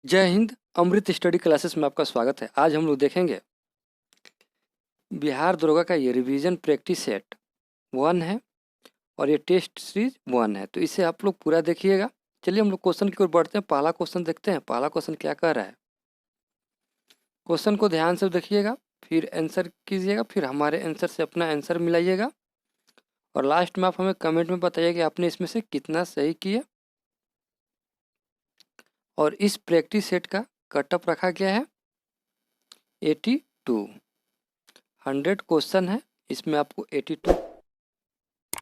जय हिंद। अमृत study classes में आपका स्वागत है। आज हम लोग देखेंगे बिहार दरोगा का ये रिवीजन प्रैक्टिस सेट 1 है और ये टेस्ट सीरीज 1 है, तो इसे आप लोग पूरा देखिएगा। चलिए हम लोग क्वेश्चन की ओर बढ़ते हैं। पहला क्वेश्चन देखते हैं। पहला क्वेश्चन क्या कह रहा है, क्वेश्चन को ध्यान से देखिएगा, फिर आंसर कीजिएगा, फिर हमारे आंसर से अपना आंसर मिलाइएगा और लास्ट में आप हमें कमेंट में बताइए कि आपने इसमें से कितना सही किया। और इस प्रैक्टिस सेट का कटअप रखा गया है 82। 100 क्वेश्चन है, इसमें आपको 82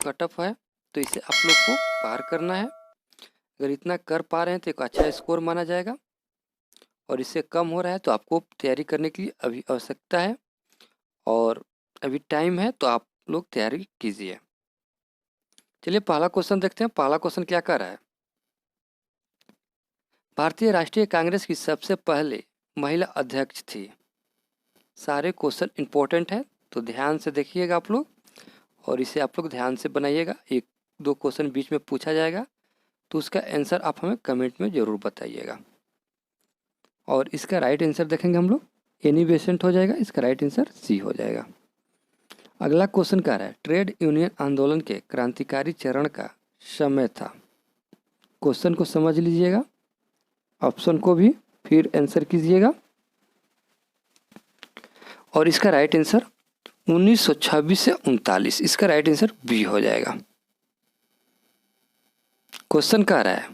कटअप है, तो इसे आप लोग को पार करना है। अगर इतना कर पा रहे हैं तो एक अच्छा स्कोर माना जाएगा, और इससे कम हो रहा है तो आपको तैयारी करने की अभी आवश्यकता है और अभी टाइम है, तो आप लोग तैयारी कीजिए। चलिए पहला क्वेश्चन देखते हैं। पहला क्वेश्चन क्या कर रहा है, भारतीय राष्ट्रीय कांग्रेस की सबसे पहले महिला अध्यक्ष थी। सारे क्वेश्चन इंपॉर्टेंट हैं, तो ध्यान से देखिएगा आप लोग और इसे आप लोग ध्यान से बनाइएगा। एक दो क्वेश्चन बीच में पूछा जाएगा तो उसका आंसर आप हमें कमेंट में ज़रूर बताइएगा। और इसका राइट आंसर देखेंगे हम लोग, एनी बेसेंट हो जाएगा, इसका राइट आंसर सी हो जाएगा। अगला क्वेश्चन क्या है, ट्रेड यूनियन आंदोलन के क्रांतिकारी चरण का समय था। क्वेश्चन को समझ लीजिएगा, ऑप्शन को भी, फिर आंसर कीजिएगा। और इसका राइट आंसर 1926 से 39, इसका राइट आंसर बी हो जाएगा। क्वेश्चन कह रहा है,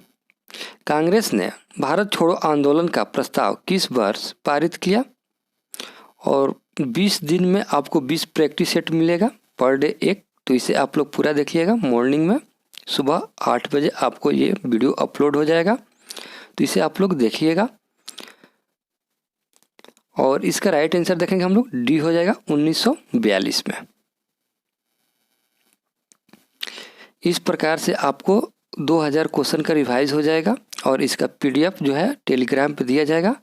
कांग्रेस ने भारत छोड़ो आंदोलन का प्रस्ताव किस वर्ष पारित किया। और 20 दिन में आपको 20 प्रैक्टिस सेट मिलेगा पर डे एक, तो इसे आप लोग पूरा देखिएगा। मॉर्निंग में सुबह 8 बजे आपको ये वीडियो अपलोड हो जाएगा, तो इसे आप लोग देखिएगा। और इसका राइट आंसर देखेंगे हम लोग, डी हो जाएगा 1942 में। इस प्रकार से आपको 2000 क्वेश्चन का रिवाइज हो जाएगा और इसका पीडीएफ जो है टेलीग्राम पे दिया जाएगा,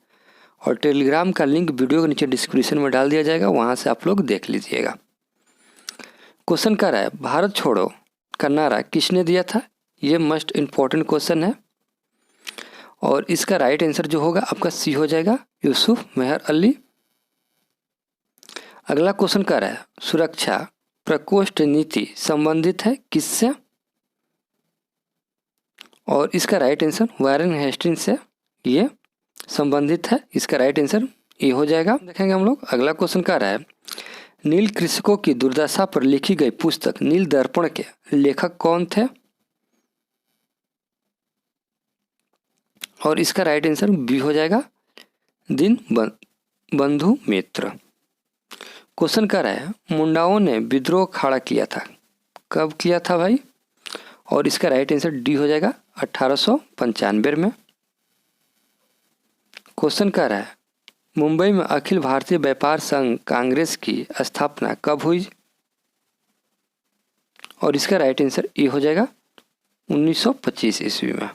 और टेलीग्राम का लिंक वीडियो के नीचे डिस्क्रिप्शन में डाल दिया जाएगा, वहाँ से आप लोग देख लीजिएगा। क्वेश्चन क्या रहा है, भारत छोड़ो का नारा किसने दिया था। ये मस्ट इम्पॉर्टेंट क्वेश्चन है और इसका राइट आंसर जो होगा आपका सी हो जाएगा, यूसुफ मेहर अली। अगला क्वेश्चन क्या रहा है, सुरक्षा प्रकोष्ठ नीति संबंधित है किससे। और इसका राइट आंसर वारेन हेस्टिंग्स से ये संबंधित है, इसका राइट आंसर ए हो जाएगा। देखेंगे हम लोग अगला क्वेश्चन क्या रहा है, नील कृषकों की दुर्दशा पर लिखी गई पुस्तक नील दर्पण के लेखक कौन थे। और इसका राइट आंसर बी हो जाएगा, दिन बंधु मित्र। क्वेश्चन क्या रहा है, मुंडाओं ने विद्रोह खड़ा किया था, कब किया था भाई। और इसका राइट आंसर डी हो जाएगा 1895 में। क्वेश्चन क्या रहा है, मुंबई में अखिल भारतीय व्यापार संघ कांग्रेस की स्थापना कब हुई। और इसका राइट आंसर ए हो जाएगा 1925 ईस्वी में।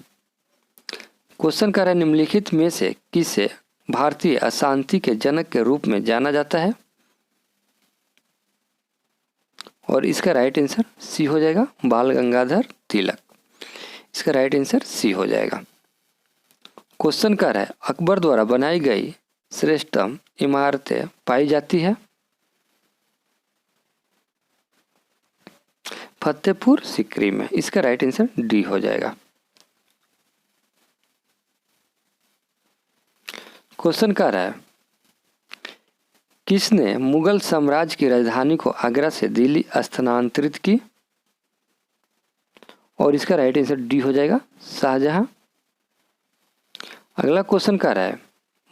क्वेश्चन क्या रहा है, निम्नलिखित में से किसे भारतीय अशांति के जनक के रूप में जाना जाता है। और इसका राइट आंसर सी हो जाएगा, बाल गंगाधर तिलक, इसका राइट आंसर सी हो जाएगा। क्वेश्चन क्या है, अकबर द्वारा बनाई गई श्रेष्ठतम इमारतें पाई जाती है। फतेहपुर सीकरी में, इसका राइट आंसर डी हो जाएगा। क्वेश्चन क्या रहा है, किसने मुगल साम्राज्य की राजधानी को आगरा से दिल्ली स्थानांतरित की। और इसका राइट आंसर डी हो जाएगा, शाहजहां। अगला क्वेश्चन क्या रहा है,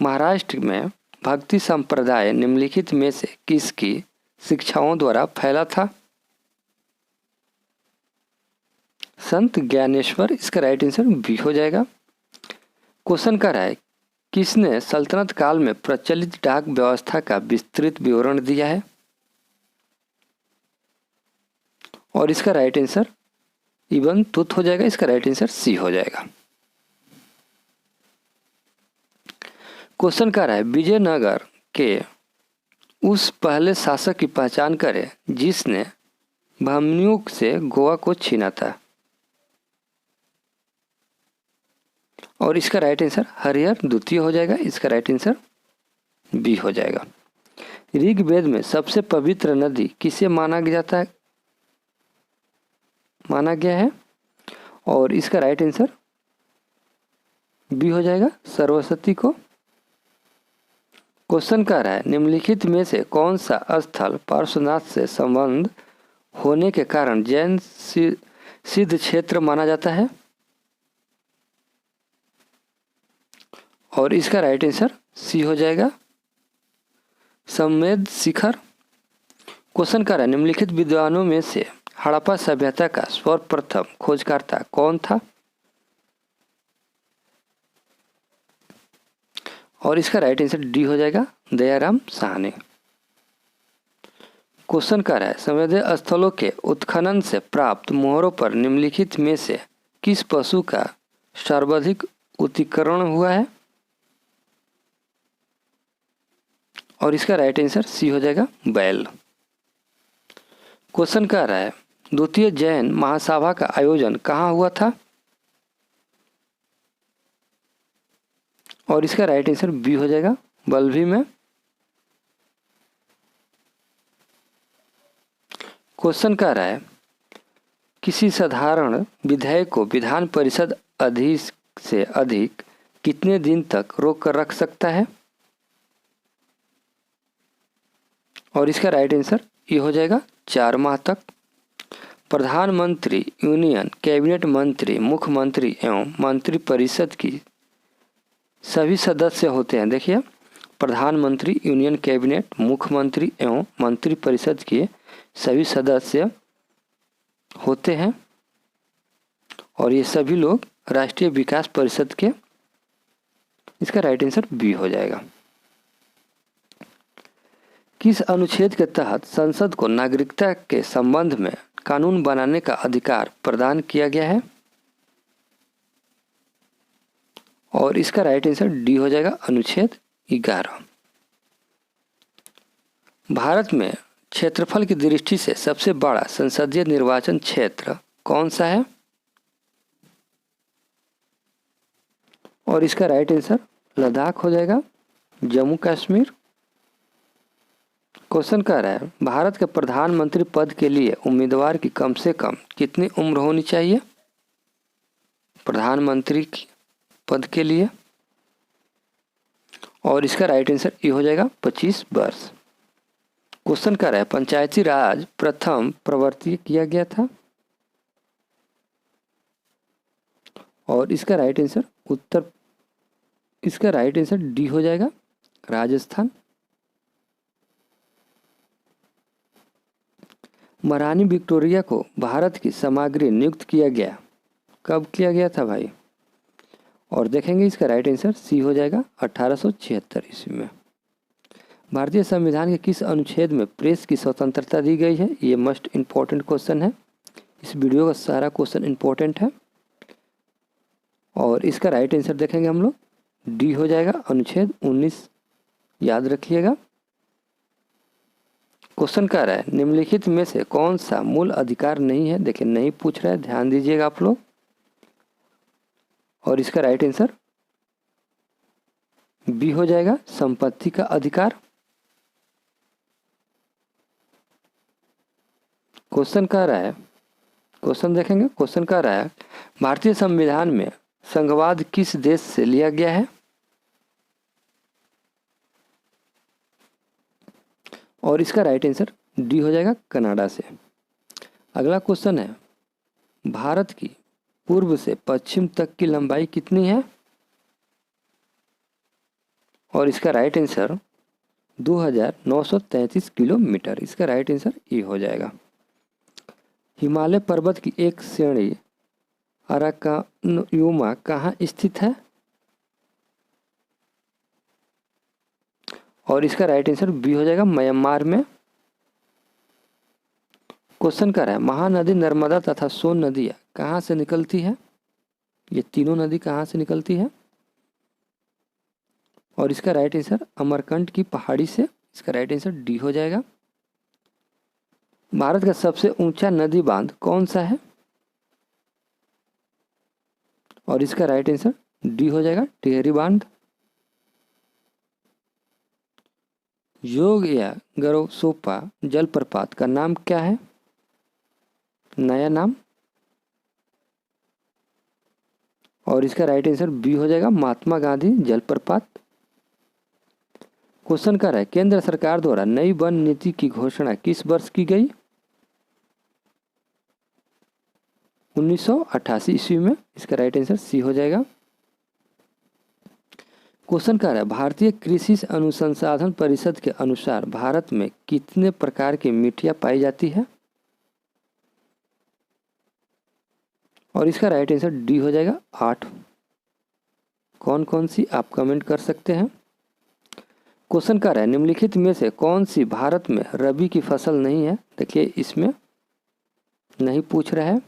महाराष्ट्र में भक्ति संप्रदाय निम्नलिखित में से किसकी शिक्षाओं द्वारा फैला था। संत ज्ञानेश्वर, इसका राइट आंसर बी हो जाएगा। क्वेश्चन क्या रहा है, किसने सल्तनत काल में प्रचलित डाक व्यवस्था का विस्तृत विवरण दिया है। और इसका राइट आंसर इबन तुत हो जाएगा, इसका राइट आंसर सी हो जाएगा। क्वेश्चन क्या रहा है, विजयनगर के उस पहले शासक की पहचान करें जिसने बहमनियों से गोवा को छीना था। और इसका राइट आंसर हरिहर द्वितीय हो जाएगा, इसका राइट आंसर बी हो जाएगा। ऋग्वेद में सबसे पवित्र नदी किसे माना गया है और इसका राइट आंसर बी हो जाएगा, सरस्वती को। क्वेश्चन कह रहा है निम्नलिखित में से कौन सा स्थल पार्श्वनाथ से संबंध होने के कारण जैन सिद्ध क्षेत्र माना जाता है और इसका राइट आंसर सी हो जाएगा, समेध शिखर। क्वेश्चन कर रहा है निम्नलिखित विद्वानों में से हड़प्पा सभ्यता का सर्वप्रथम खोजकर्ता कौन था और इसका राइट आंसर डी हो जाएगा, दयाराम साहनी। क्वेश्चन कर रहा है संवेदीय स्थलों के उत्खनन से प्राप्त मोहरों पर निम्नलिखित में से किस पशु का सर्वाधिक उत्कीर्ण हुआ है और इसका राइट आंसर सी हो जाएगा, बैल। क्वेश्चन कह रहा है द्वितीय जैन महासभा का आयोजन कहाँ हुआ था और इसका राइट आंसर बी हो जाएगा, बल्लभी में। क्वेश्चन कह रहा है किसी साधारण विधेयक को विधान परिषद अधिक से अधिक कितने दिन तक रोक कर रख सकता है और इसका राइट आंसर ये हो जाएगा, 4 माह तक। प्रधानमंत्री यूनियन कैबिनेट मंत्री मुख्यमंत्री एवं मंत्री परिषद की सभी सदस्य होते हैं। देखिए प्रधानमंत्री यूनियन कैबिनेट मुख्यमंत्री एवं मंत्री परिषद के सभी सदस्य होते हैं और ये सभी लोग राष्ट्रीय विकास परिषद के, इसका राइट आंसर बी हो जाएगा। किस अनुच्छेद के तहत संसद को नागरिकता के संबंध में कानून बनाने का अधिकार प्रदान किया गया है और इसका राइट आंसर डी हो जाएगा, अनुच्छेद 11। भारत में क्षेत्रफल की दृष्टि से सबसे बड़ा संसदीय निर्वाचन क्षेत्र कौन सा है और इसका राइट आंसर लद्दाख हो जाएगा, जम्मू कश्मीर। क्वेश्चन कह रहा है भारत के प्रधानमंत्री पद के लिए उम्मीदवार की कम से कम कितनी उम्र होनी चाहिए प्रधानमंत्री पद के लिए और इसका राइट आंसर ये हो जाएगा, 25 वर्ष। क्वेश्चन कह रहा है पंचायती राज प्रथम प्रवर्तित किया गया था और इसका राइट आंसर डी हो जाएगा, राजस्थान। महारानी विक्टोरिया को भारत की सामग्री नियुक्त किया गया, कब किया गया था भाई और देखेंगे इसका राइट आंसर सी हो जाएगा, 1876 ईस्वी में। भारतीय संविधान के किस अनुच्छेद में प्रेस की स्वतंत्रता दी गई है, ये मस्ट इम्पोर्टेंट क्वेश्चन है। इस वीडियो का सारा क्वेश्चन इम्पोर्टेंट है और इसका राइट आंसर देखेंगे हम लोग, डी हो जाएगा, अनुच्छेद 19 याद रखिएगा। क्वेश्चन कह रहा है निम्नलिखित में से कौन सा मूल अधिकार नहीं है, देखिए नहीं पूछ रहा है, ध्यान दीजिएगा आप लोग और इसका राइट आंसर बी हो जाएगा, संपत्ति का अधिकार। क्वेश्चन कह रहा है, क्वेश्चन देखेंगे, क्वेश्चन कह रहा है भारतीय संविधान में संघवाद किस देश से लिया गया है और इसका राइट आंसर डी हो जाएगा, कनाडा से। अगला क्वेश्चन है भारत की पूर्व से पश्चिम तक की लंबाई कितनी है और इसका राइट आंसर 2933 किलोमीटर, इसका राइट आंसर ई हो जाएगा। हिमालय पर्वत की एक श्रेणी अराकानयुमा कहाँ स्थित है और इसका राइट आंसर बी हो जाएगा, म्यांमार में। क्वेश्चन कर रहा है महानदी नर्मदा तथा सोन नदियाँ कहाँ से निकलती है, ये तीनों नदी कहाँ से निकलती है और इसका राइट आंसर अमरकंट की पहाड़ी से, इसका राइट आंसर डी हो जाएगा। भारत का सबसे ऊंचा नदी बांध कौन सा है और इसका राइट आंसर डी हो जाएगा टिहरी बांध। योग या गरोसोपा जलप्रपात का नाम क्या है? नया नाम। और इसका राइट आंसर बी हो जाएगा महात्मा गांधी जलप्रपात। क्वेश्चन कर रहा है केंद्र सरकार द्वारा नई वन नीति की घोषणा किस वर्ष की गई? 1988 ईस्वी में। इसका राइट आंसर सी हो जाएगा। क्वेश्चन कर रहा है भारतीय कृषि अनुसंधान परिषद के अनुसार भारत में कितने प्रकार की मिट्टियां पाई जाती है? और इसका राइट आंसर डी हो जाएगा 8। कौन कौन सी आप कमेंट कर सकते हैं। क्वेश्चन कर रहा है निम्नलिखित में से कौन सी भारत में रबी की फसल नहीं है? देखिए इसमें नहीं पूछ रहा है।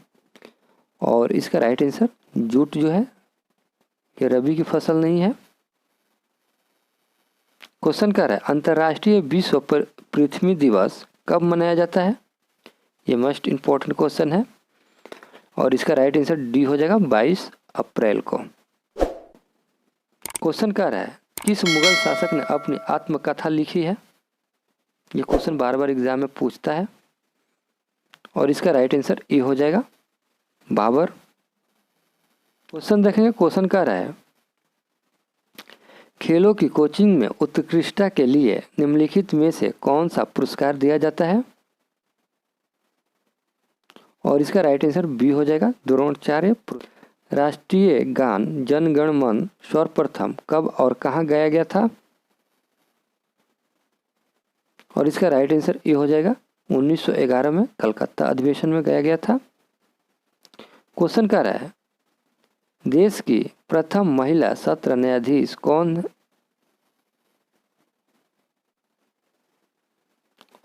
और इसका राइट आंसर जूट जो है ये रबी की फसल नहीं है। क्वेश्चन कर रहा है अंतर्राष्ट्रीय विश्व पृथ्वी दिवस कब मनाया जाता है? ये मोस्ट इम्पोर्टेंट क्वेश्चन है। और इसका राइट आंसर डी हो जाएगा 22 अप्रैल को। क्वेश्चन कर रहा है किस मुगल शासक ने अपनी आत्मकथा लिखी है? ये क्वेश्चन बार बार एग्जाम में पूछता है। और इसका राइट आंसर ए हो जाएगा बाबर। क्वेश्चन देखेंगे। क्वेश्चन कर रहा है खेलों की कोचिंग में उत्कृष्टता के लिए निम्नलिखित में से कौन सा पुरस्कार दिया जाता है? और इसका राइट आंसर बी हो जाएगा द्रोणाचार्य। राष्ट्रीय गान जन गण मन सर्वप्रथम कब और कहाँ गाया गया था? और इसका राइट आंसर ए हो जाएगा 1911 में कलकत्ता अधिवेशन में गाया गया था। क्वेश्चन कर रहा है देश की प्रथम महिला सत्र न्यायाधीश कौन है?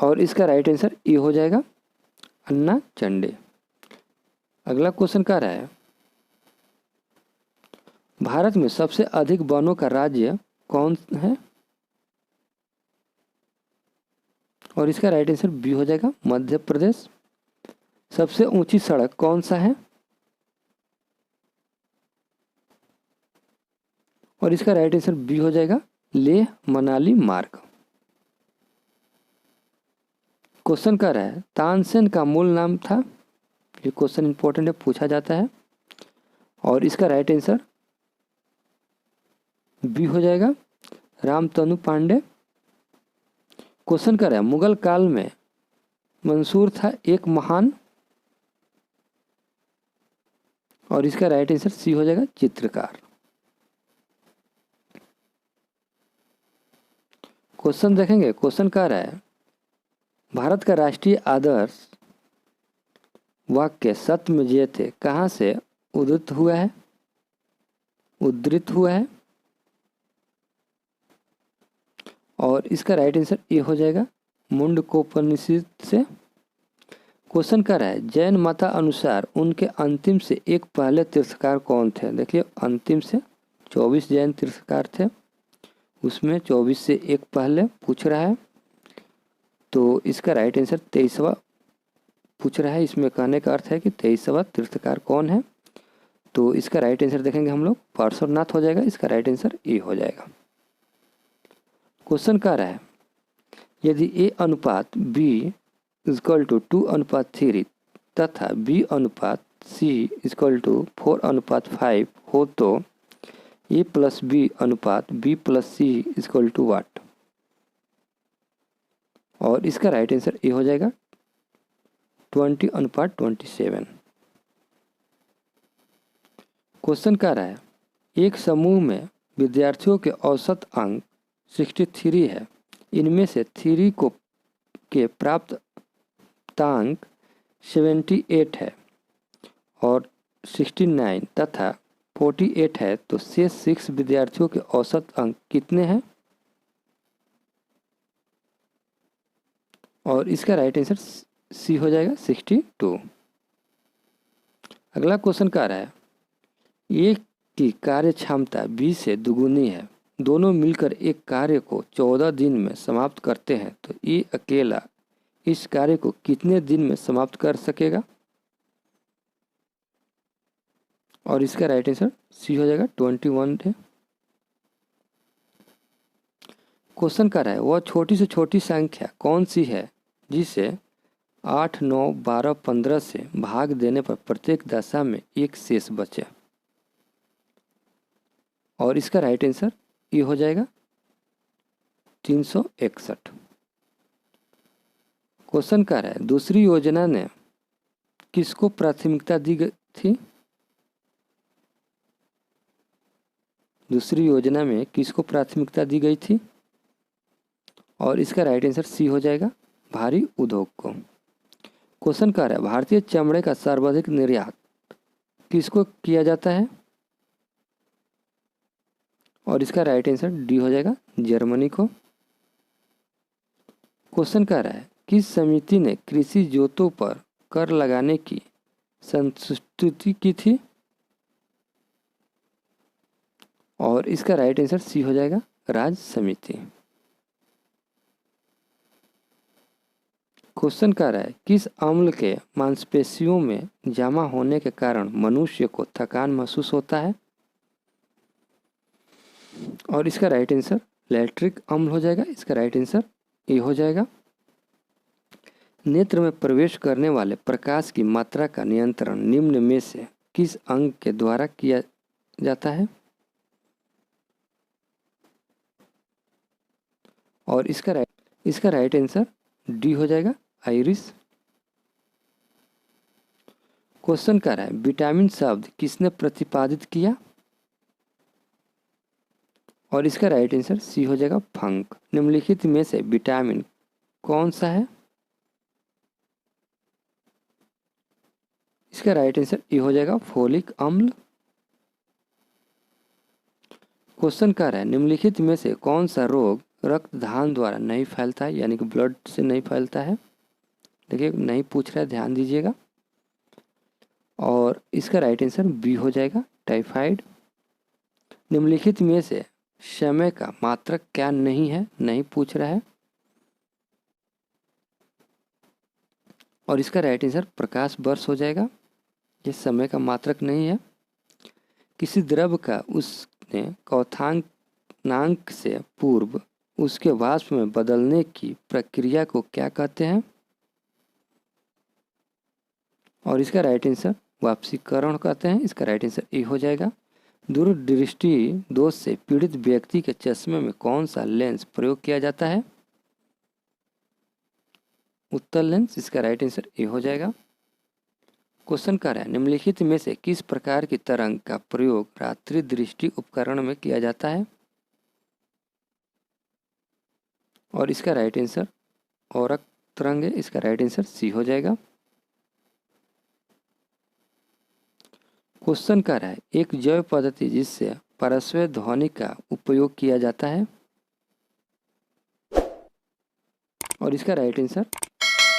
और इसका राइट आंसर ए हो जाएगा अन्ना चंडे। अगला क्वेश्चन कर रहा है भारत में सबसे अधिक वनों का राज्य कौन है? और इसका राइट आंसर बी हो जाएगा मध्य प्रदेश। सबसे ऊंची सड़क कौन सा है? और इसका राइट आंसर बी हो जाएगा लेह मनाली मार्ग। क्वेश्चन कर रहा है तानसेन का मूल नाम था? ये क्वेश्चन इंपॉर्टेंट है, पूछा जाता है। और इसका राइट आंसर बी हो जाएगा रामतनु पांडे। क्वेश्चन कर रहा है मुगल काल में मंसूर था एक महान? और इसका राइट आंसर सी हो जाएगा चित्रकार। क्वेश्चन देखेंगे। क्वेश्चन कह रहा है भारत का राष्ट्रीय आदर्श वाक्य सत्य जयते कहाँ से उद्धृत हुआ है? और इसका राइट आंसर ए हो जाएगा मुंडकोपनिषद से। क्वेश्चन कर रहा है जैन मता अनुसार उनके अंतिम से एक पहले तीर्थकार कौन थे? देखिए अंतिम से 24 जैन तीर्थकार थे, उसमें 24 से एक पहले पूछ रहा है। तो इसका राइट आंसर 23वां पूछ रहा है। इसमें कहने का अर्थ है कि 23वां तीर्थकार कौन है? तो इसका राइट आंसर देखेंगे हम लोग पार्श्वनाथ हो जाएगा। इसका राइट आंसर ए हो जाएगा। क्वेश्चन कह रहा है यदि ए अनुपात बी इजक्वल टू 2:3 तथा बी अनुपात सी इजक्वल टू 4:5 हो तो ए प्लस बी अनुपात B plus C equal to what? और इसका राइट आंसर ए हो जाएगा 20:27। क्वेश्चन कह रहा है एक समूह में विद्यार्थियों के औसत अंक 63 है। इनमें से 3 को के प्राप्त अंक 78 है और 69 तथा 48 है, तो शेष 6 विद्यार्थियों के औसत अंक कितने हैं? और इसका राइट आंसर सी हो जाएगा 62। अगला क्वेश्चन कह रहा है ए की कार्य क्षमता बी से दुगुनी है। दोनों मिलकर एक कार्य को 14 दिन में समाप्त करते हैं, तो ए अकेला इस कार्य को कितने दिन में समाप्त कर सकेगा? और इसका राइट आंसर सी हो जाएगा 21 है। क्वेश्चन कर रहा है वह छोटी से छोटी संख्या कौन सी है जिसे 8, 9, 12, 15 से भाग देने पर प्रत्येक दशा में एक शेष बचे। और इसका राइट आंसर ये हो जाएगा 361। क्वेश्चन कर रहा है दूसरी योजना ने किसको प्राथमिकता दी गई थी। दूसरी योजना में किसको प्राथमिकता दी गई थी। और इसका राइट आंसर सी हो जाएगा भारी उद्योग को। क्वेश्चन कर रहा है भारतीय चमड़े का सर्वाधिक निर्यात किसको किया जाता है। और इसका राइट आंसर डी हो जाएगा जर्मनी को। क्वेश्चन कर रहा है किस समिति ने कृषि जोतों पर कर लगाने की संस्तुति की थी। और इसका राइट आंसर सी हो जाएगा राज्य समिति। क्वेश्चन कर रहा है किस अम्ल के मांसपेशियों में जमा होने के कारण मनुष्य को थकान महसूस होता है। और इसका राइट आंसर लैक्टिक अम्ल हो जाएगा। इसका राइट आंसर ए हो जाएगा। नेत्र में प्रवेश करने वाले प्रकाश की मात्रा का नियंत्रण निम्न में से किस अंग के द्वारा किया जाता है। और इसका राइट आंसर डी हो जाएगा आइरिस। क्वेश्चन कर रहा है विटामिन शब्द किसने प्रतिपादित किया। और इसका राइट आंसर सी हो जाएगा फंक। निम्नलिखित में से विटामिन कौन सा है। इसका राइट आंसर ए हो जाएगा फोलिक अम्ल। क्वेश्चन कर रहा है निम्नलिखित में से कौन सा रोग रक्तदान द्वारा नहीं फैलता है यानी कि ब्लड से नहीं फैलता है। देखिए नहीं पूछ रहा है, ध्यान दीजिएगा। और इसका राइट आंसर बी हो जाएगा टाइफाइड। निम्नलिखित में से समय का मात्रक क्या नहीं है, नहीं पूछ रहा है। और इसका राइट आंसर प्रकाश वर्ष हो जाएगा। ये समय का मात्रक नहीं है। किसी द्रव का उसने क्वथनांक से पूर्व उसके वाष्प में बदलने की प्रक्रिया को क्या कहते हैं। और इसका राइट आंसर वाष्पीकरण कहते हैं। इसका राइट आंसर ए हो जाएगा। दूरदृष्टि दोष से पीड़ित व्यक्ति के चश्मे में कौन सा लेंस प्रयोग किया जाता है। उत्तल लेंस। इसका राइट आंसर ए हो जाएगा। क्वेश्चन कर रहा है निम्नलिखित में से किस प्रकार की तरंग का प्रयोग रात्रि दृष्टि उपकरण में किया जाता है। और इसका राइट आंसर औरक तरंग है। इसका राइट आंसर सी हो जाएगा। क्वेश्चन कर रहा है एक जैव पद्धति जिससे पार्श्व ध्वनि का उपयोग किया जाता है। और इसका राइट आंसर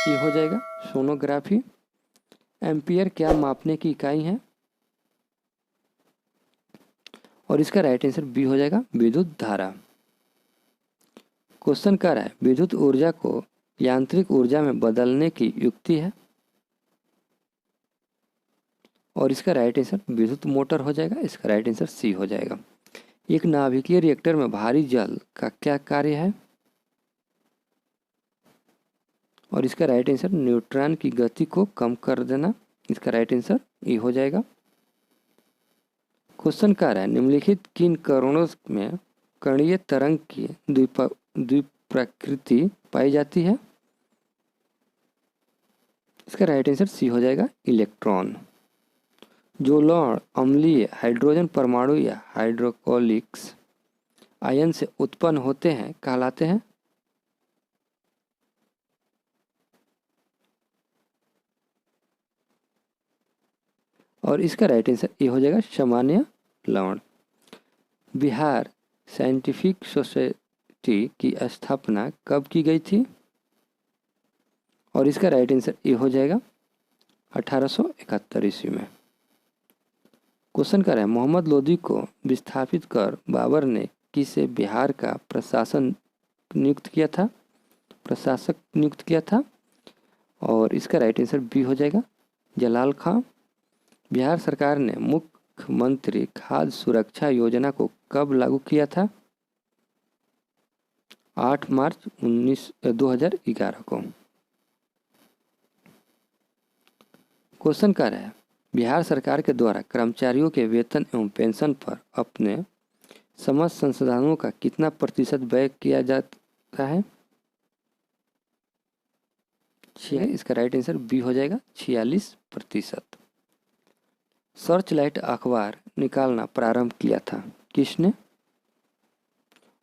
ये हो जाएगा सोनोग्राफी। एम्पियर क्या मापने की इकाई है। और इसका राइट आंसर बी हो जाएगा विद्युत धारा। क्वेश्चन कर रहा है विद्युत ऊर्जा को यांत्रिक ऊर्जा में बदलने की युक्ति है। और इसका राइट आंसर विद्युत मोटर हो जाएगा। इसका राइट आंसर सी हो जाएगा। एक नाभिकीय रिएक्टर में भारी जल का क्या कार्य है। और इसका राइट आंसर न्यूट्रॉन की गति को कम कर देना। इसका राइट आंसर ए हो जाएगा। क्वेश्चन कर रहा है निम्नलिखित किन कणों में कणीय तरंग की द्विप्रकृति पाई जाती है। इसका राइट आंसर सी हो जाएगा इलेक्ट्रॉन। जो लौह अम्लीय हाइड्रोजन परमाणु या हाइड्रोक्लोरिक्स आयन से उत्पन्न होते हैं कहलाते हैं। और इसका राइट आंसर ये हो जाएगा सामान्य लवण। बिहार साइंटिफिक सोसाइटी की स्थापना कब की गई थी। और इसका राइट आंसर ये हो जाएगा 1871 ईस्वी में। क्वेश्चन कर रहे हैं मोहम्मद लोदी को विस्थापित कर बाबर ने किसे बिहार का प्रशासक नियुक्त किया था। और इसका राइट आंसर बी हो जाएगा जलाल खां। बिहार सरकार ने मुख्य मुख्यमंत्री खाद्य सुरक्षा योजना को कब लागू किया था? 8 मार्च 2011 को। क्वेश्चन कर रहा है बिहार सरकार के द्वारा कर्मचारियों के वेतन एवं पेंशन पर अपने समस्त संसाधनों का कितना प्रतिशत व्यय किया जाता है? इसका राइट आंसर बी हो जाएगा 46%। सर्च लाइट अखबार निकालना प्रारंभ किया था किसने?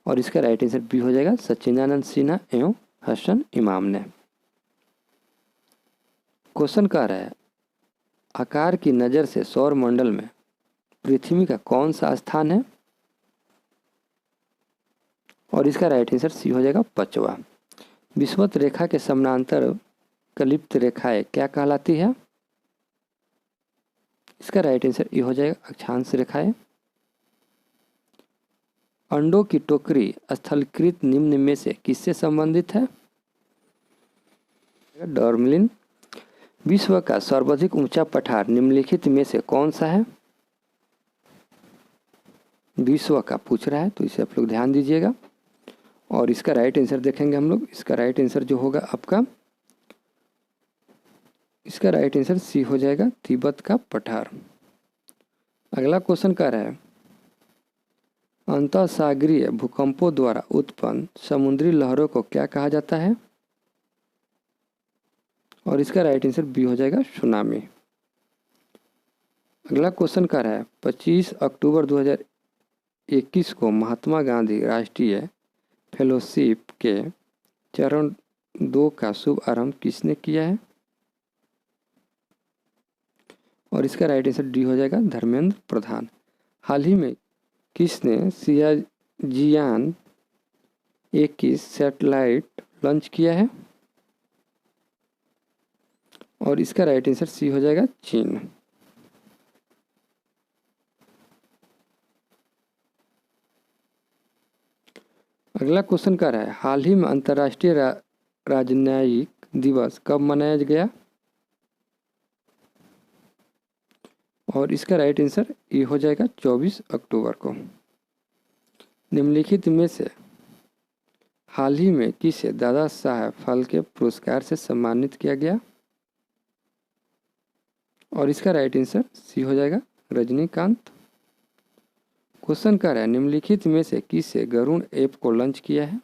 और इसका राइट आंसर बी हो जाएगा सच्चिदानंद सिन्हा एवं हसन इमाम ने। क्वेश्चन कह रहा है आकार की नज़र से सौर मंडल में पृथ्वी का कौन सा स्थान है? और इसका राइट आंसर सी हो जाएगा 5वां। विषुवत रेखा के समानांतर कलिप्त रेखाएं क्या कहलाती है? इसका राइट आंसर ये हो जाएगा अक्षांश रेखाएं। अंडों की टोकरी स्थलकृत निम्न में से किससे संबंधित है? डॉर्मलिन। विश्व का सर्वाधिक ऊंचा पठार निम्नलिखित में से कौन सा है? विश्व का पूछ रहा है तो इसे आप लोग ध्यान दीजिएगा। और इसका राइट आंसर देखेंगे हम लोग। इसका राइट आंसर जो होगा आपका, इसका राइट आंसर सी हो जाएगा तिब्बत का पठार। अगला क्वेश्चन कह रहा है अंतःसागरीय भूकंपों द्वारा उत्पन्न समुद्री लहरों को क्या कहा जाता है? और इसका राइट आंसर बी हो जाएगा सुनामी। अगला क्वेश्चन कह रहा है 25 अक्टूबर 2021 को महात्मा गांधी राष्ट्रीय फेलोशिप के चरण 2 का शुभ आरंभ किसने किया है? और इसका राइट आंसर डी हो जाएगा धर्मेंद्र प्रधान। हाल ही में किसने सियाजियान 21 सैटेलाइट लॉन्च किया है? और इसका राइट आंसर सी हो जाएगा चीन। अगला क्वेश्चन कर रहा है हाल ही में अंतर्राष्ट्रीय राजनयिक दिवस कब मनाया गया? और इसका राइट आंसर ये हो जाएगा 24 अक्टूबर को। निम्नलिखित में से हाल ही में किसे दादा साहब फाल्के पुरस्कार से सम्मानित किया गया? और इसका राइट आंसर सी हो जाएगा रजनीकांत। क्वेश्चन कर रहा है निम्नलिखित में से किसे गरुड़ ऐप को लॉन्च किया है?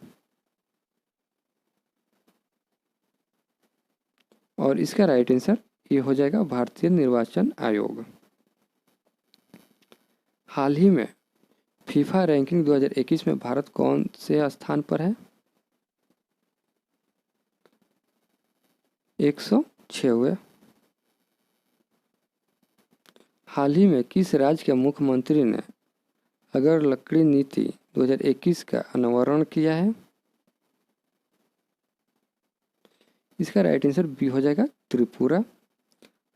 और इसका राइट आंसर ये हो जाएगा भारतीय निर्वाचन आयोग। हाल ही में फीफा रैंकिंग 2021 में भारत कौन से स्थान पर है? 106वें। हाल ही में किस राज्य के मुख्यमंत्री ने अगर लकड़ी नीति 2021 का अनावरण किया है? इसका राइट आंसर बी हो जाएगा त्रिपुरा।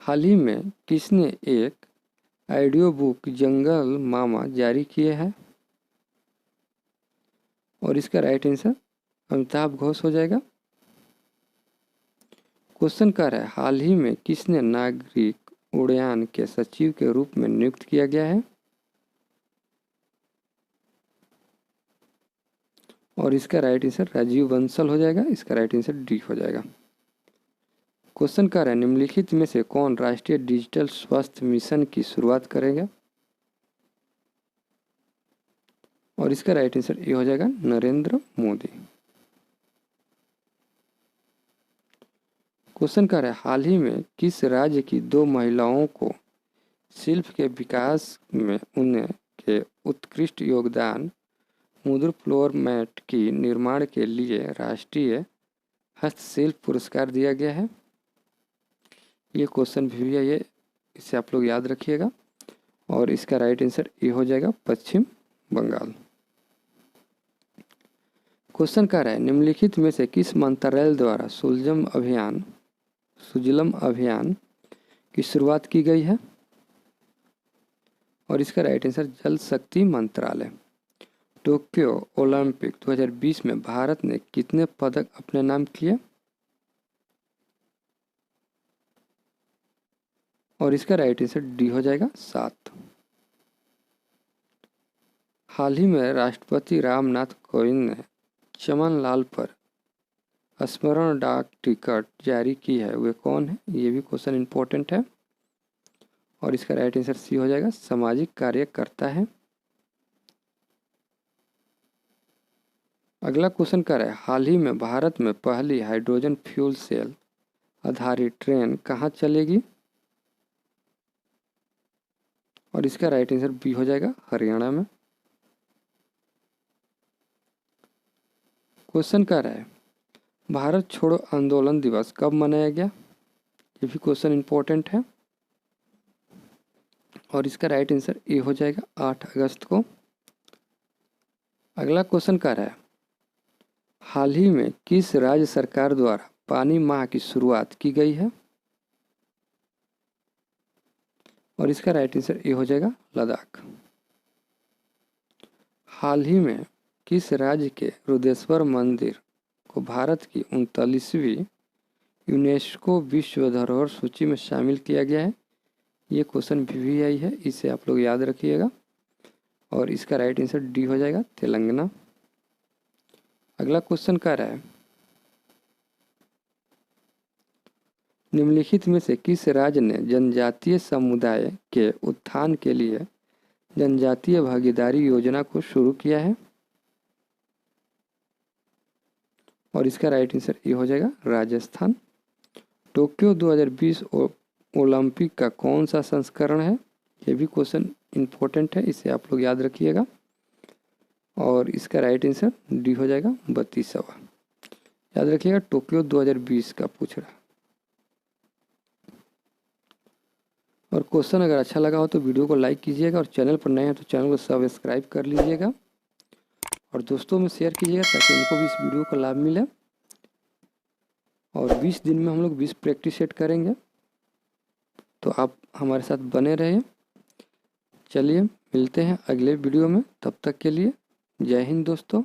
हाल ही में किसने एक ऑडियो बुक जंगल मामा जारी किए हैं? और इसका राइट आंसर अमिताभ घोष हो जाएगा। क्वेश्चन कर रहा है हाल ही में किसने नागरिक उड्डयन के सचिव के रूप में नियुक्त किया गया है? और इसका राइट आंसर राजीव बंसल हो जाएगा। इसका राइट आंसर डी हो जाएगा। क्वेश्चन कर रहा है निम्नलिखित में से कौन राष्ट्रीय डिजिटल स्वास्थ्य मिशन की शुरुआत करेगा? और इसका राइट आंसर ये हो जाएगा नरेंद्र मोदी। क्वेश्चन कर रहा है हाल ही में किस राज्य की 2 महिलाओं को शिल्प के विकास में उनके उत्कृष्ट योगदान मुद्र फ्लोर मैट की निर्माण के लिए राष्ट्रीय हस्तशिल्प पुरस्कार दिया गया है? ये क्वेश्चन भी है, ये इसे आप लोग याद रखिएगा। और इसका राइट आंसर ये हो जाएगा पश्चिम बंगाल। क्वेश्चन कह रहा है निम्नलिखित में से किस मंत्रालय द्वारा सुजलम अभियान की शुरुआत की गई है? और इसका राइट आंसर जल शक्ति मंत्रालय। टोक्यो ओलंपिक 2020 में भारत ने कितने पदक अपने नाम किए? और इसका राइट आंसर डी हो जाएगा 7। हाल ही में राष्ट्रपति रामनाथ कोविंद ने चमन लाल पर स्मरण डाक टिकट जारी की है, वे कौन है? ये भी क्वेश्चन इंपॉर्टेंट है और इसका राइट आंसर सी हो जाएगा, सामाजिक कार्यकर्ता है। अगला क्वेश्चन कर रहा है, हाल ही में भारत में पहली हाइड्रोजन फ्यूल सेल आधारित ट्रेन कहाँ चलेगी? और इसका राइट आंसर बी हो जाएगा, हरियाणा में। क्वेश्चन कर रहा है, भारत छोड़ो आंदोलन दिवस कब मनाया गया? ये भी क्वेश्चन इंपॉर्टेंट है और इसका राइट आंसर ए हो जाएगा, 8 अगस्त को। अगला क्वेश्चन कर रहा है, हाल ही में किस राज्य सरकार द्वारा पानी माह की शुरुआत की गई है? और इसका राइट आंसर ए हो जाएगा, लद्दाख। हाल ही में किस राज्य के रुद्रेश्वर मंदिर को भारत की 39वीं यूनेस्को विश्व धरोहर सूची में शामिल किया गया है? ये क्वेश्चन भी आई है, इसे आप लोग याद रखिएगा और इसका राइट आंसर डी हो जाएगा, तेलंगाना। अगला क्वेश्चन कह रहा है, निम्नलिखित में से किस राज्य ने जनजातीय समुदाय के उत्थान के लिए जनजातीय भागीदारी योजना को शुरू किया है? और इसका राइट आंसर ये हो जाएगा, राजस्थान। टोक्यो 2020 ओलंपिक का कौन सा संस्करण है? ये भी क्वेश्चन इंपॉर्टेंट है, इसे आप लोग याद रखिएगा और इसका राइट आंसर डी हो जाएगा, 32वां। याद रखिएगा, टोक्यो 2020 का पूछ रहा। और क्वेश्चन अगर अच्छा लगा हो तो वीडियो को लाइक कीजिएगा और चैनल पर नए हैं तो चैनल को सब्सक्राइब कर लीजिएगा और दोस्तों में शेयर कीजिएगा ताकि उनको भी इस वीडियो का लाभ मिले। और 20 दिन में हम लोग 20 प्रैक्टिस सेट करेंगे, तो आप हमारे साथ बने रहिए। चलिए मिलते हैं अगले वीडियो में, तब तक के लिए जय हिंद दोस्तों।